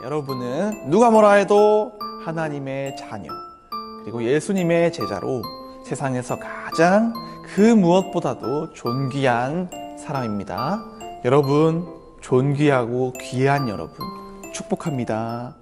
여러분은 누가 뭐라 해도 하나님의 자녀, 그리고 예수님의 제자로 세상에서 가장 그 무엇보다도 존귀한 사람입니다. 여러분, 존귀하고 귀한 여러분, 축복합니다.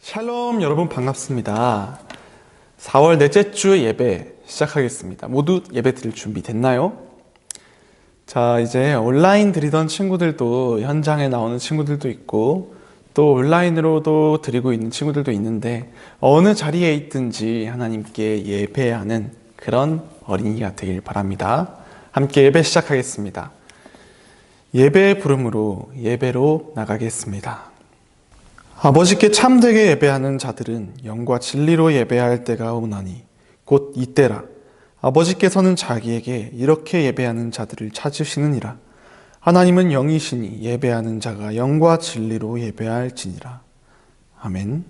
샬롬, 여러분 반갑습니다. 4월 넷째 주 예배 시작하겠습니다. 모두 예배 드릴 준비 됐나요? 자, 이제 온라인 드리던 친구들도 현장에 나오는 친구들도 있고 또 온라인으로도 드리고 있는 친구들도 있는데 어느 자리에 있든지 하나님께 예배하는 그런 어린이가 되길 바랍니다. 함께 예배 시작하겠습니다. 예배의 부름으로 예배로 나가겠습니다. 아버지께 참되게 예배하는 자들은 영과 진리로 예배할 때가 오나니 곧 이때라. 아버지께서는 자기에게 이렇게 예배하는 자들을 찾으시느니라. 하나님은 영이시니 예배하는 자가 영과 진리로 예배할지니라. 아멘.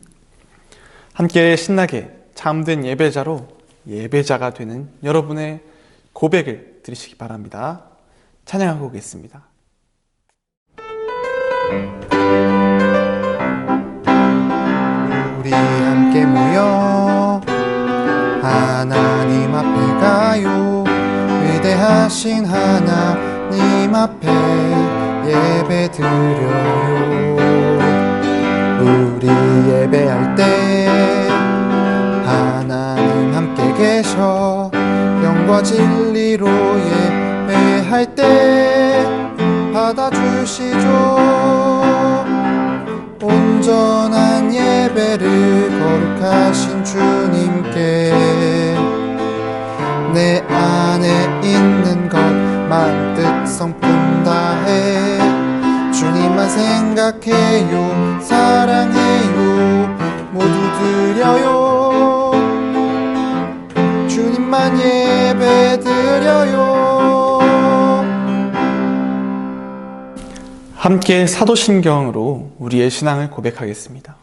함께 신나게 참된 예배자로 예배자가 되는 여러분의 고백을 드리시기 바랍니다. 찬양하고 오겠습니다. 우리 함께 모여 하나님 앞에 가요. 위대하신 하나님 앞에 예배 드려요. 우리 예배할 때 하나님 함께 계셔. 영과 진리로 예배할 때 받아주시죠. 온전한 예배를 거룩하신 주님께 내 안에 있는 것만 뜻 성품 다해 주님만 생각해요. 사랑해요. 모두 드려요. 주님만 예배 드려요. 함께 사도신경으로 우리의 신앙을 고백하겠습니다.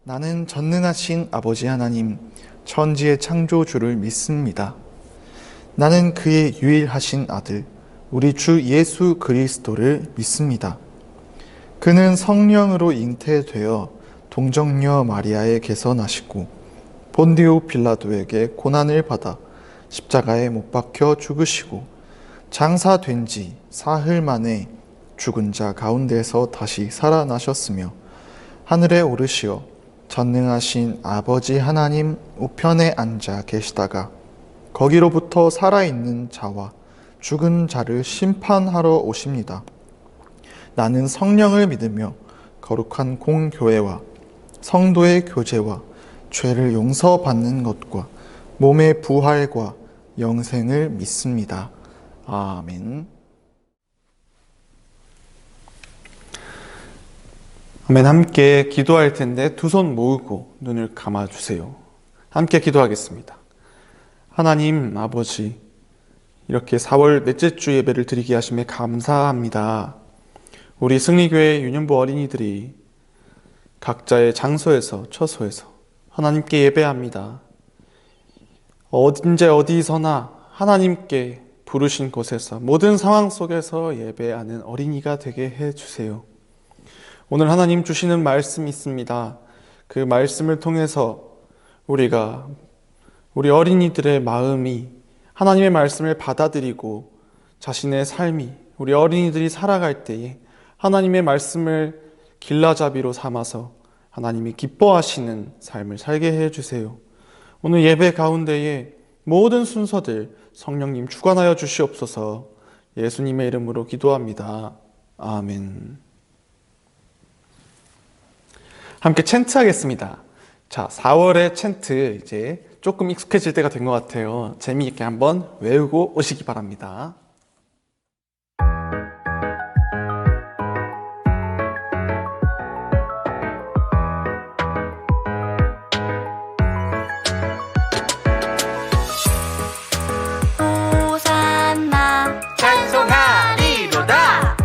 나는 전능하신 아버지 하나님, 천지의 창조주를 믿습니다. 나는 그의 유일하신 아들, 우리 주 예수 그리스도를 믿습니다. 그는 성령으로 잉태되어 동정녀 마리아에게서 나시고 본디오 빌라도에게 고난을 받아 십자가에 못 박혀 죽으시고 장사된 지 사흘 만에 죽은 자 가운데서 다시 살아나셨으며 하늘에 오르시어 전능하신 아버지 하나님 우편에 앉아 계시다가 거기로부터 살아있는 자와 죽은 자를 심판하러 오십니다. 나는 성령을 믿으며 거룩한 공교회와 성도의 교제와 죄를 용서받는 것과 몸의 부활과 영생을 믿습니다. 아멘. 아멘. 함께 기도할 텐데 두 손 모으고 눈을 감아주세요. 함께 기도하겠습니다. 하나님 아버지, 이렇게 4월 넷째 주 예배를 드리게 하심에 감사합니다. 우리 승리교회 유년부 어린이들이 각자의 장소에서 처소에서 하나님께 예배합니다. 언제 어디서나 하나님께 부르신 곳에서 모든 상황 속에서 예배하는 어린이가 되게 해주세요. 오늘 하나님 주시는 말씀이 있습니다. 그 말씀을 통해서 우리 어린이들의 마음이 하나님의 말씀을 받아들이고 자신의 삶이 우리 어린이들이 살아갈 때에 하나님의 말씀을 길라잡이로 삼아서 하나님이 기뻐하시는 삶을 살게 해주세요. 오늘 예배 가운데에 모든 순서들 성령님 주관하여 주시옵소서. 예수님의 이름으로 기도합니다. 아멘. 함께 챈트 하겠습니다. 자, 4월의 챈트 이제 조금 익숙해질 때가 된 것 같아요. 재미있게 한번 외우고 오시기 바랍니다. 호산나 찬송하리로다.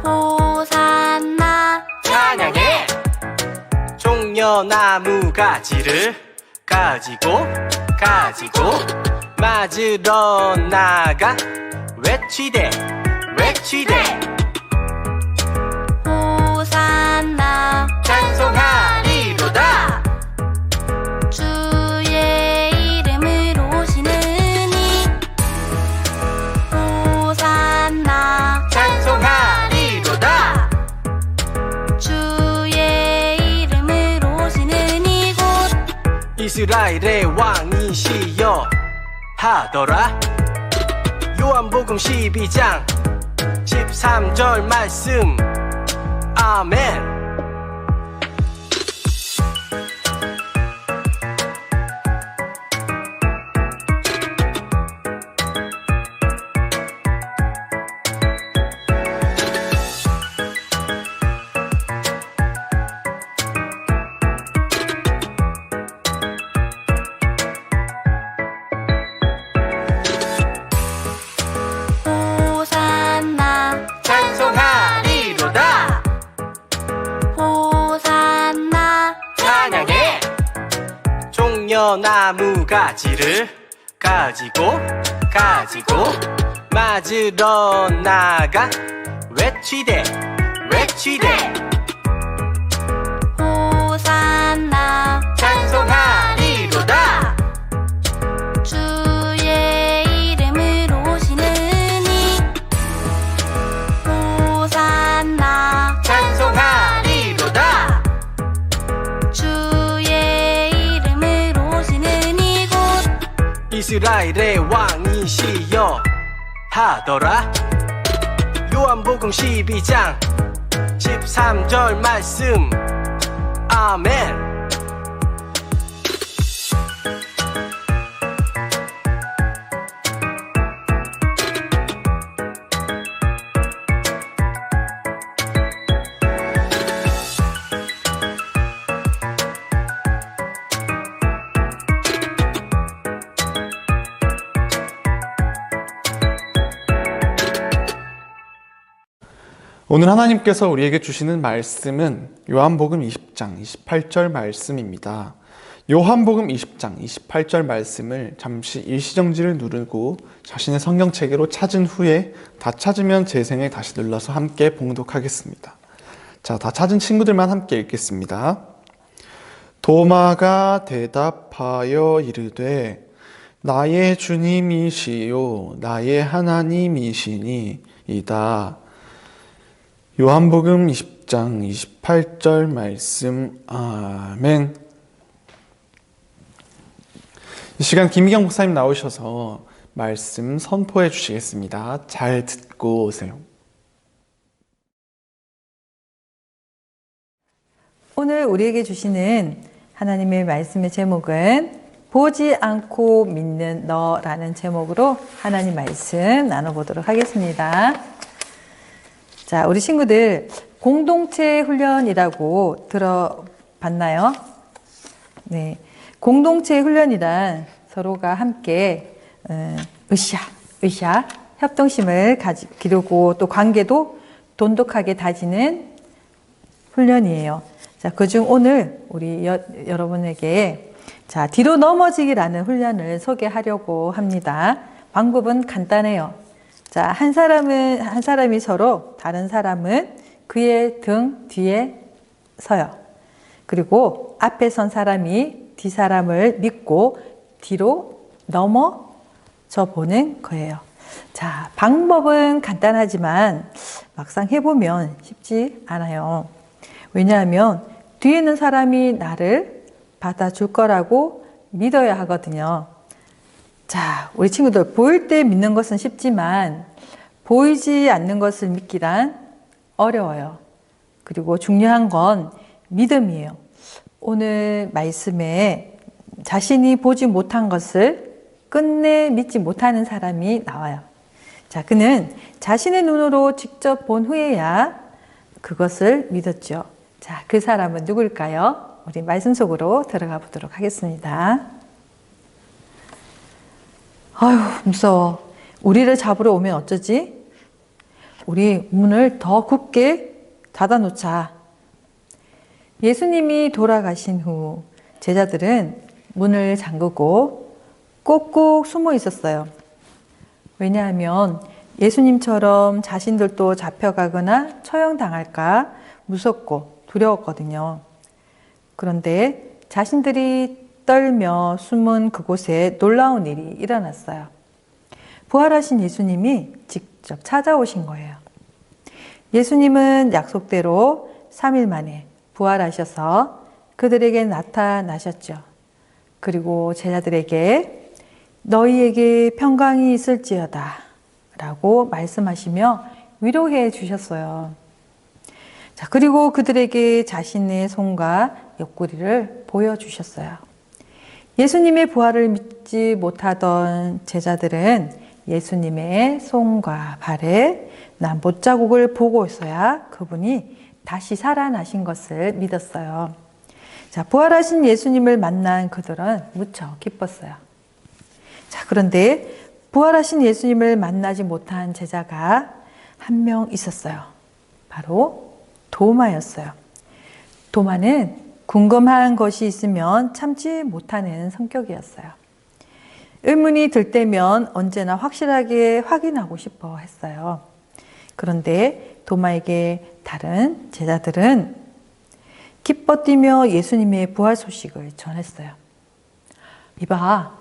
호산나 찬양해. 종려나무 가지를 가지고 맞으러 나가 외치되 호산나 찬송하리로다. 주의 이름으로 오시느니 호산나 찬송하리로다. 주의 이름으로 오시느니 곧 이스라엘의 왕이시여 하더라. 요한복음 12장 13절 말씀. 아멘. 호산나 찬송하리로다. 호산나 찬양해. 종려나무 가지를 가지고 맞으러 나가 외치되 호산나 찬송하리로다. 주의 이름으로 오시느니 호산나 찬송하리로다. 주의 이름으로 오시느니 곧 이스라엘의 왕이시여 하더라. 요한복음 12장 13절 말씀. 아멘. 오늘 하나님께서 우리에게 주시는 말씀은 요한복음 20장 28절 말씀입니다. 요한복음 20장 28절 말씀을 잠시 일시정지를 누르고 자신의 성경책으로 찾은 후에 다 찾으면 재생에 다시 눌러서 함께 봉독하겠습니다. 자, 다 찾은 친구들만 함께 읽겠습니다. 도마가 대답하여 이르되 나의 주님이시요 나의 하나님이시니이다. 요한복음 20장 28절 말씀. 아멘. 이 시간 김희경 목사님 나오셔서 말씀 선포해 주시겠습니다. 잘 듣고 오세요. 오늘 우리에게 주시는 하나님의 말씀의 제목은 보지 않고 믿는 너라는 제목으로 하나님 말씀 나눠보도록 하겠습니다. 자, 우리 친구들 공동체 훈련이라고 들어봤나요? 네, 공동체 훈련이란 서로가 함께 으쌰 협동심을 기르고 또 관계도 돈독하게 다지는 훈련이에요. 자, 그중 오늘 우리 여러분에게 자, 뒤로 넘어지기라는 훈련을 소개하려고 합니다. 방법은 간단해요. 자, 한 사람이 서로 다른 사람은 그의 등 뒤에 서요. 그리고 앞에 선 사람이 뒤 사람을 믿고 뒤로 넘어져 보는 거예요. 자, 방법은 간단하지만 막상 해보면 쉽지 않아요. 왜냐하면 뒤에 있는 사람이 나를 받아줄 거라고 믿어야 하거든요. 자, 우리 친구들 보일 때 믿는 것은 쉽지만 보이지 않는 것을 믿기란 어려워요. 그리고 중요한 건 믿음이에요. 오늘 말씀에 자신이 보지 못한 것을 끝내 믿지 못하는 사람이 나와요. 자, 그는 자신의 눈으로 직접 본 후에야 그것을 믿었죠. 자, 그 사람은 누굴까요? 우리 말씀 속으로 들어가 보도록 하겠습니다. 아휴, 무서워. 우리를 잡으러 오면 어쩌지? 우리 문을 더 굳게 닫아놓자. 예수님이 돌아가신 후 제자들은 문을 잠그고 꼭꼭 숨어 있었어요. 왜냐하면 예수님처럼 자신들도 잡혀가거나 처형당할까 무섭고 두려웠거든요. 그런데 자신들이 떨며 숨은 그곳에 놀라운 일이 일어났어요. 부활하신 예수님이 직접 찾아오신 거예요. 예수님은 약속대로 3일 만에 부활하셔서 그들에게 나타나셨죠. 그리고 제자들에게 너희에게 평강이 있을지어다 라고 말씀하시며 위로해 주셨어요. 자, 그리고 그들에게 자신의 손과 옆구리를 보여주셨어요. 예수님의 부활을 믿지 못하던 제자들은 예수님의 손과 발에 난 못자국을 보고 있어야 그분이 다시 살아나신 것을 믿었어요. 자, 부활하신 예수님을 만난 그들은 무척 기뻤어요. 자, 그런데 부활하신 예수님을 만나지 못한 제자가 한 명 있었어요. 바로 도마였어요. 도마는 궁금한 것이 있으면 참지 못하는 성격이었어요. 의문이 들 때면 언제나 확실하게 확인하고 싶어 했어요. 그런데 도마에게 다른 제자들은 기뻐 뛰며 예수님의 부활 소식을 전했어요. 이봐,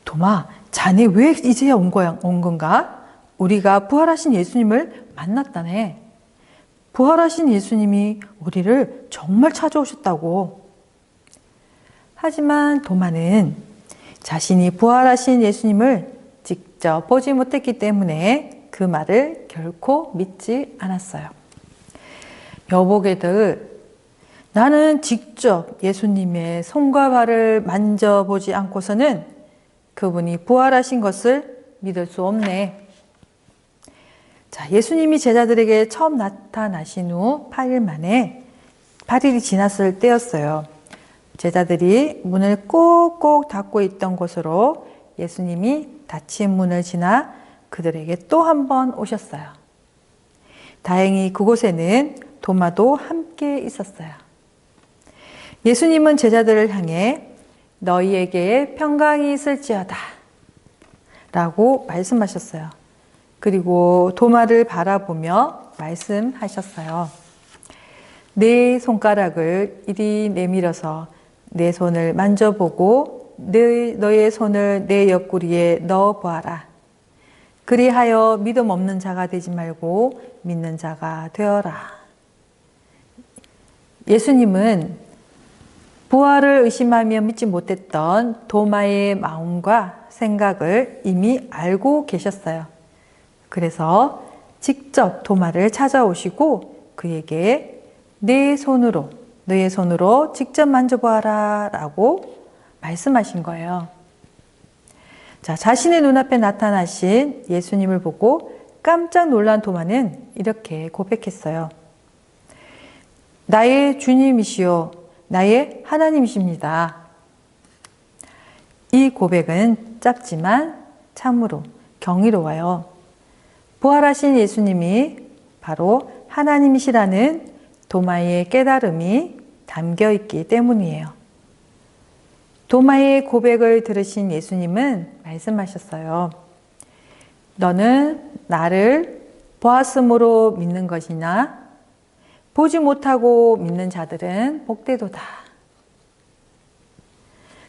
도마, 자네 왜 이제야 온 건가? 우리가 부활하신 예수님을 만났다네. 부활하신 예수님이 우리를 정말 찾아오셨다고. 하지만 도마는 자신이 부활하신 예수님을 직접 보지 못했기 때문에 그 말을 결코 믿지 않았어요. 여보게들, 나는 직접 예수님의 손과 발을 만져보지 않고서는 그분이 부활하신 것을 믿을 수 없네. 자, 예수님이 제자들에게 처음 나타나신 후 8일 만에 8일이 지났을 때였어요. 제자들이 문을 꼭꼭 닫고 있던 곳으로 예수님이 닫힌 문을 지나 그들에게 또 한 번 오셨어요. 다행히 그곳에는 도마도 함께 있었어요. 예수님은 제자들을 향해 너희에게 평강이 있을지어다 라고 말씀하셨어요. 그리고 도마를 바라보며 말씀하셨어요. 내 손가락을 이리 내밀어서 내 손을 만져보고 너의 손을 내 옆구리에 넣어 보아라. 그리하여 믿음 없는 자가 되지 말고 믿는 자가 되어라. 예수님은 부활을 의심하며 믿지 못했던 도마의 마음과 생각을 이미 알고 계셨어요. 그래서 직접 도마를 찾아오시고 그에게 너의 손으로 직접 만져보아라 라고 말씀하신 거예요. 자, 자신의 눈앞에 나타나신 예수님을 보고 깜짝 놀란 도마는 이렇게 고백했어요. 나의 주님이시요 나의 하나님이십니다. 이 고백은 짧지만 참으로 경이로워요. 부활하신 예수님이 바로 하나님이시라는 도마의 깨달음이 담겨 있기 때문이에요. 도마의 고백을 들으신 예수님은 말씀하셨어요. 너는 나를 보았으므로 믿는 것이나 보지 못하고 믿는 자들은 복되도다.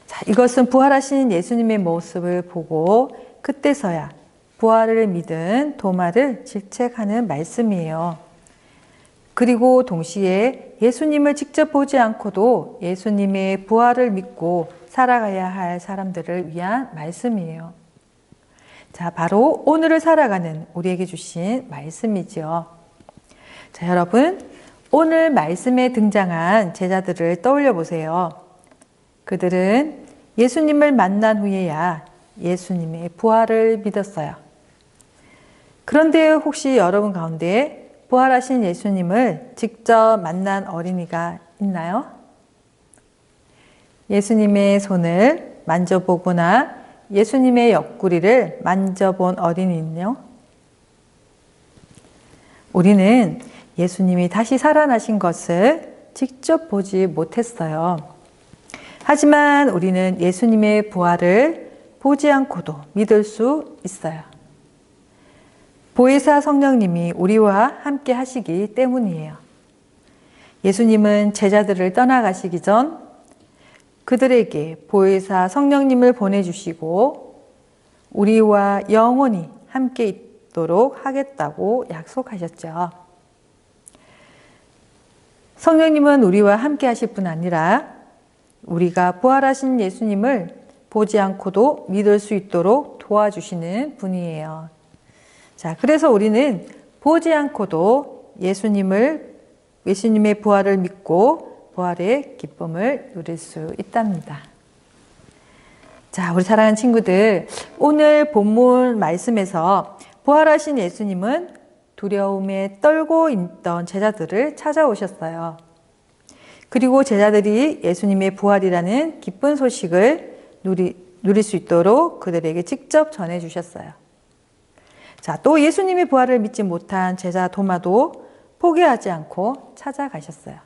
자, 이것은 부활하신 예수님의 모습을 보고 그때서야 부활을 믿은 도마를 질책하는 말씀이에요. 그리고 동시에 예수님을 직접 보지 않고도 예수님의 부활을 믿고 살아가야 할 사람들을 위한 말씀이에요. 자, 바로 오늘을 살아가는 우리에게 주신 말씀이지요. 자, 여러분, 오늘 말씀에 등장한 제자들을 떠올려 보세요. 그들은 예수님을 만난 후에야 예수님의 부활을 믿었어요. 그런데 혹시 여러분 가운데 부활하신 예수님을 직접 만난 어린이가 있나요? 예수님의 손을 만져보거나 예수님의 옆구리를 만져본 어린이는요? 우리는 예수님이 다시 살아나신 것을 직접 보지 못했어요. 하지만 우리는 예수님의 부활을 보지 않고도 믿을 수 있어요. 보혜사 성령님이 우리와 함께 하시기 때문이에요. 예수님은 제자들을 떠나가시기 전 그들에게 보혜사 성령님을 보내주시고 우리와 영원히 함께 있도록 하겠다고 약속하셨죠. 성령님은 우리와 함께 하실 뿐 아니라 우리가 부활하신 예수님을 보지 않고도 믿을 수 있도록 도와주시는 분이에요. 자, 그래서 우리는 보지 않고도 예수님의 부활을 믿고 부활의 기쁨을 누릴 수 있답니다. 자, 우리 사랑하는 친구들, 오늘 본문 말씀에서 부활하신 예수님은 두려움에 떨고 있던 제자들을 찾아오셨어요. 그리고 제자들이 예수님의 부활이라는 기쁜 소식을 누릴 수 있도록 그들에게 직접 전해주셨어요. 자, 또 예수님의 부활을 믿지 못한 제자 도마도 포기하지 않고 찾아가셨어요.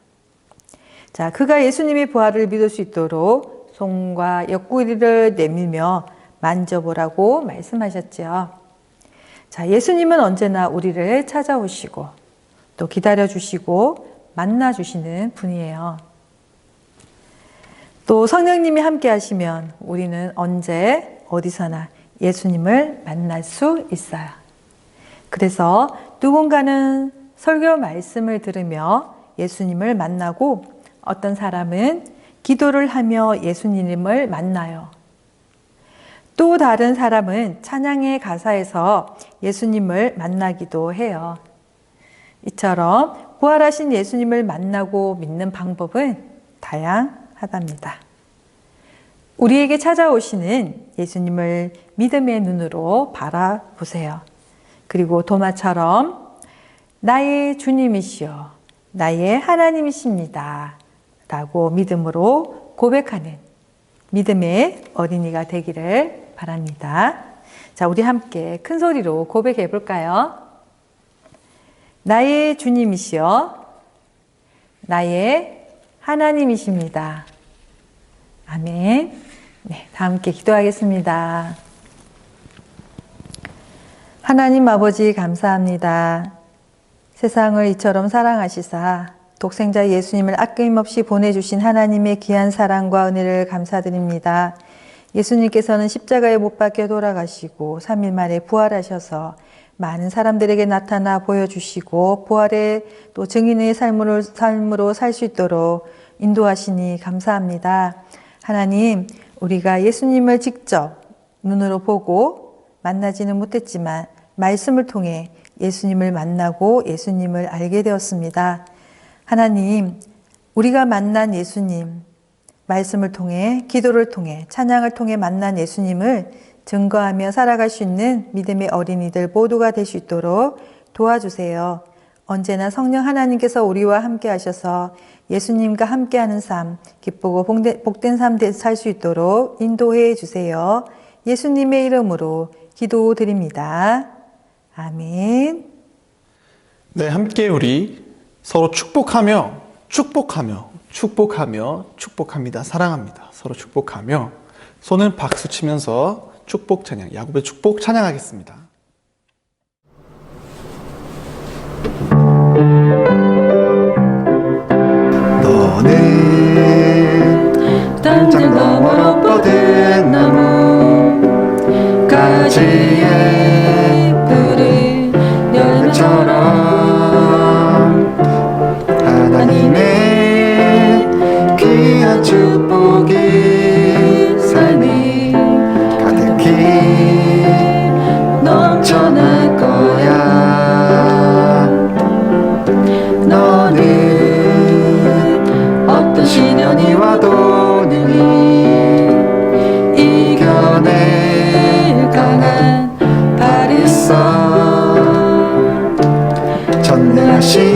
자, 그가 예수님의 부활을 믿을 수 있도록 손과 옆구리를 내밀며 만져보라고 말씀하셨지요. 자, 예수님은 언제나 우리를 찾아오시고 또 기다려주시고 만나주시는 분이에요. 또 성령님이 함께 하시면 우리는 언제 어디서나 예수님을 만날 수 있어요. 그래서 누군가는 설교 말씀을 들으며 예수님을 만나고 어떤 사람은 기도를 하며 예수님을 만나요. 또 다른 사람은 찬양의 가사에서 예수님을 만나기도 해요. 이처럼 부활하신 예수님을 만나고 믿는 방법은 다양하답니다. 우리에게 찾아오시는 예수님을 믿음의 눈으로 바라보세요. 그리고 도마처럼 나의 주님이시여 나의 하나님이십니다 라고 믿음으로 고백하는 믿음의 어린이가 되기를 바랍니다. 자, 우리 함께 큰 소리로 고백해 볼까요? 나의 주님이시여 나의 하나님이십니다. 아멘. 네, 다 함께 기도하겠습니다. 하나님 아버지 감사합니다. 세상을 이처럼 사랑하시사 독생자 예수님을 아낌없이 보내주신 하나님의 귀한 사랑과 은혜를 감사드립니다. 예수님께서는 십자가에 못 박혀 돌아가시고 3일 만에 부활하셔서 많은 사람들에게 나타나 보여주시고 부활의 또 증인의 삶으로 살 수 있도록 인도하시니 감사합니다. 하나님, 우리가 예수님을 직접 눈으로 보고 만나지는 못했지만 말씀을 통해 예수님을 만나고 예수님을 알게 되었습니다. 하나님, 우리가 만난 예수님, 말씀을 통해, 기도를 통해, 찬양을 통해 만난 예수님을 증거하며 살아갈 수 있는 믿음의 어린이들 모두가 될 수 있도록 도와주세요. 언제나 성령 하나님께서 우리와 함께 하셔서 예수님과 함께하는 삶, 기쁘고 복된 삶 살 수 있도록 인도해 주세요. 예수님의 이름으로 기도드립니다. 아멘. 네, 함께 우리 서로 축복합니다. 사랑합니다. 서로 축복하며 손은 박수 치면서 축복 찬양, 야곱의 축복 찬양하겠습니다. 너는 땅들 너머로 뻗은 나무 가지에 푸른 열매처럼 하나님의 귀한 축복이 삶이 가득히 넘쳐날 거야. 너는 어떤 시련이 와도 능히 이겨낼 강한 발 있어. 전능하신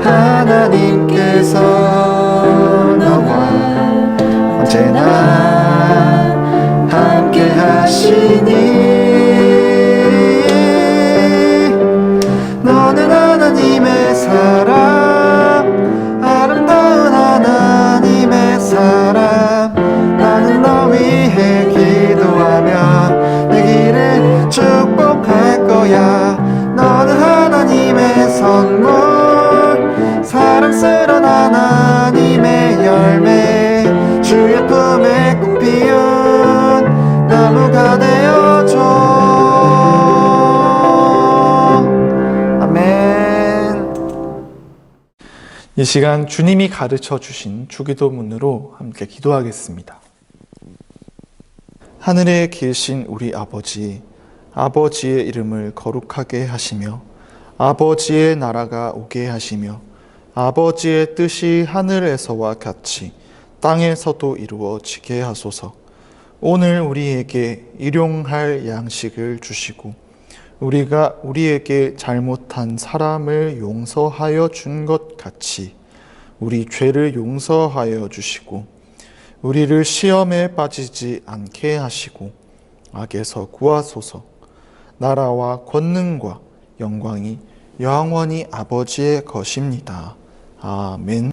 하나님께서 너와 언제나 함께 하시니 너는 하나님의 사랑, 아름다운 하나님의 사랑. 나는 너 위해 기도하며 내 길을 축복할 거야. 너는 하나님의 선물, 사랑스러운 하나님의 열매, 주의 품에 꽃 피운 나무가 되어줘. 아멘. 이 시간 주님이 가르쳐 주신 주기도문으로 함께 기도하겠습니다. 하늘에 계신 우리 아버지, 아버지의 이름을 거룩하게 하시며 아버지의 나라가 오게 하시며 아버지의 뜻이 하늘에서와 같이 땅에서도 이루어지게 하소서. 오늘 우리에게 일용할 양식을 주시고 우리가 우리에게 잘못한 사람을 용서하여 준 것 같이 우리 죄를 용서하여 주시고 우리를 시험에 빠지지 않게 하시고 악에서 구하소서. 나라와 권능과 영광이 영원히 아버지의 것입니다. 아멘.